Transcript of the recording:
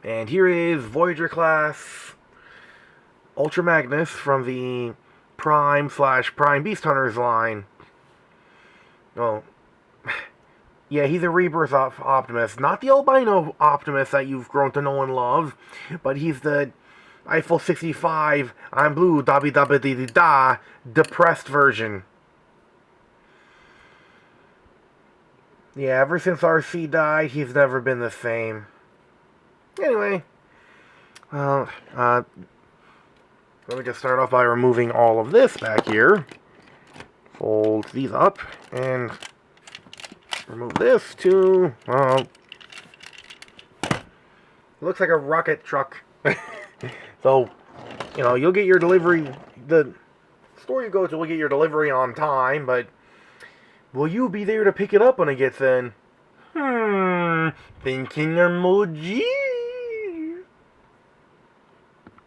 And here is Voyager class Ultra Magnus from the Prime/Prime Beast Hunters line. Well, yeah, he's a Rebirth Optimus. Not the albino Optimus that you've grown to know and love, but he's the Eiffel 65, I'm blue, dabby dabby dee da, depressed version. Yeah, ever since RC died, he's never been the same. Anyway, well, let me just start off by removing all of this back here. Fold these up and remove this too. Well, looks like a rocket truck. So, you'll get your delivery. The store you go to will get your delivery on time, but will you be there to pick it up when it gets in? Thinking emoji?